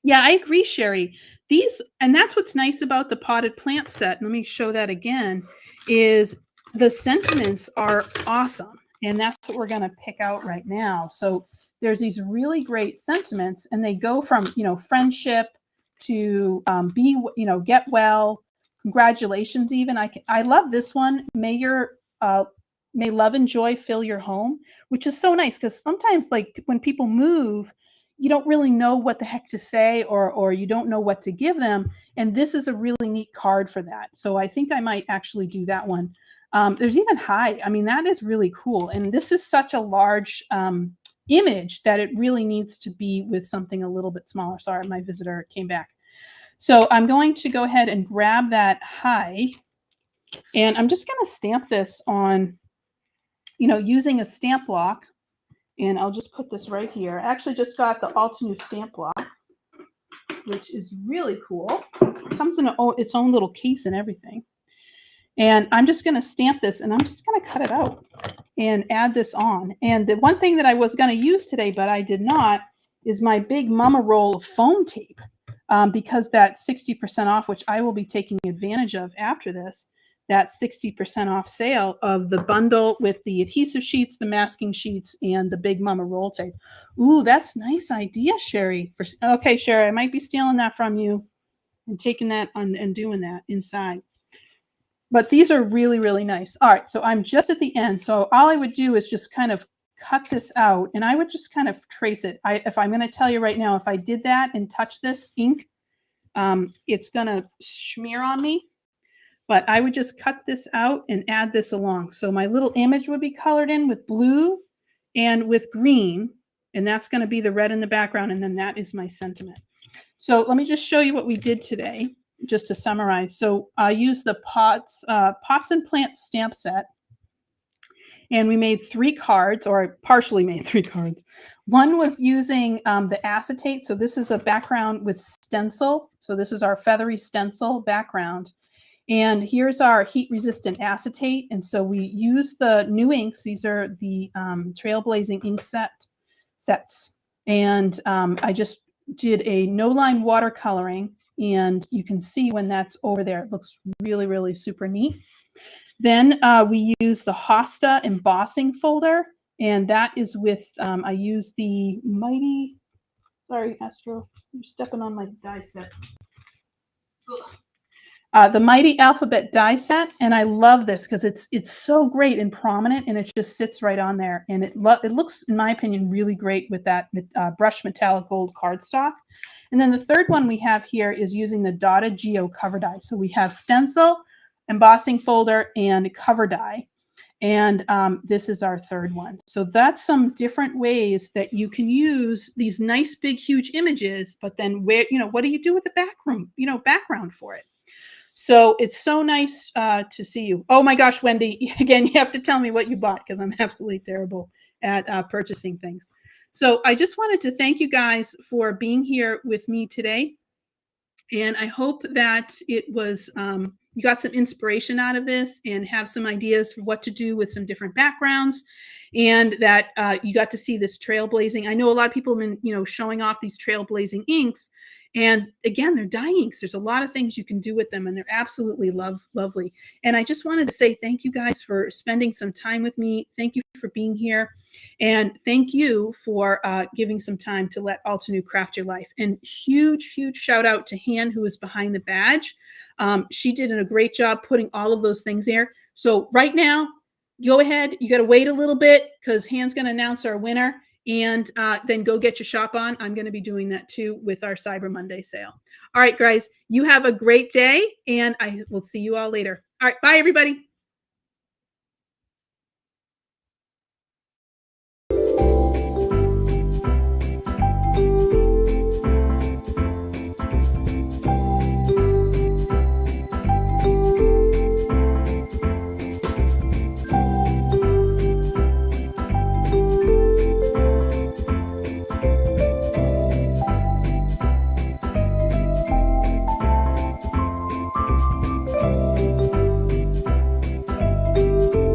yeah, I agree, Sherry. These, and that's what's nice about the potted plant set. Let me show that again, is the sentiments are awesome. And that's what we're going to pick out right now. So there's these really great sentiments, and they go from, friendship to get well, congratulations even. I love this one. May love and joy fill your home, which is so nice, because sometimes, like, when people move, you don't really know what the heck to say, or you don't know what to give them. And this is a really neat card for that. So I think I might actually do that one. There's even hi. I mean, that is really cool. And this is such a large image that it really needs to be with something a little bit smaller. Sorry, my visitor came back. So I'm going to go ahead and grab that hi. And I'm just going to stamp this on, using a stamp block. And I'll just put this right here. I actually just got the Altenew stamp block, which is really cool. It comes in its own little case and everything. And I'm just going to stamp this, and I'm just going to cut it out and add this on. And the one thing that I was going to use today, but I did not, is my big mama roll of foam tape, because that 60% off, which I will be taking advantage of after this, that 60% off sale of the bundle with the adhesive sheets, the masking sheets, and the big mama roll tape. Ooh, that's a nice idea, Sherry. Okay, Sherry, I might be stealing that from you and taking that on and doing that inside. But these are really, really nice. All right, so I'm just at the end. So all I would do is just kind of cut this out, and I would just kind of trace it. If I'm going to tell you right now, if I did that and touch this ink, it's going to smear on me. But I would just cut this out and add this along. So my little image would be colored in with blue and with green, and that's going to be the red in the background, and then that is my sentiment. So let me just show you what we did today, just to summarize. So I used the Pots and Plants stamp set, and we made 3 cards, or I partially made 3 cards. One was using the acetate. So this is a background with stencil. So this is our feathery stencil background. And here's our heat-resistant acetate. And so we use the new inks. These are the Trailblazing ink sets. And I just did a no-line watercoloring. And you can see when that's over there, it looks really, really super neat. Then we use the Hosta embossing folder. And that is with, I use the mighty, sorry, Astro, you're stepping on my die set. The Mighty Alphabet die set, and I love this because it's so great and prominent, and it just sits right on there, and it looks, in my opinion, really great with that brushed metallic gold cardstock. And then the third one we have here is using the dotted geo cover die. So we have stencil, embossing folder, and cover die, and this is our third one. So that's some different ways that you can use these nice big huge images, but then where, what do you do with the background for it? So it's so nice to see you. Oh my gosh, Wendy, again, you have to tell me what you bought, because I'm absolutely terrible at purchasing things. So I just wanted to thank you guys for being here with me today. And I hope that it was, you got some inspiration out of this and have some ideas for what to do with some different backgrounds, and that you got to see this trailblazing. I know a lot of people have been, showing off these trailblazing inks. And again, they're dye inks. There's a lot of things you can do with them, and they're absolutely lovely. And I just wanted to say thank you guys for spending some time with me. Thank you for being here. And thank you for giving some time to let Altenew craft your life. And huge, huge shout out to Han, who is behind the badge. She did a great job putting all of those things there. So right now, go ahead. You got to wait a little bit, because Han's going to announce our winner. and then go get your shop on. I'm going to be doing that too with our Cyber Monday sale. All right, guys, you have a great day, and I will see you all later. All right, bye, everybody.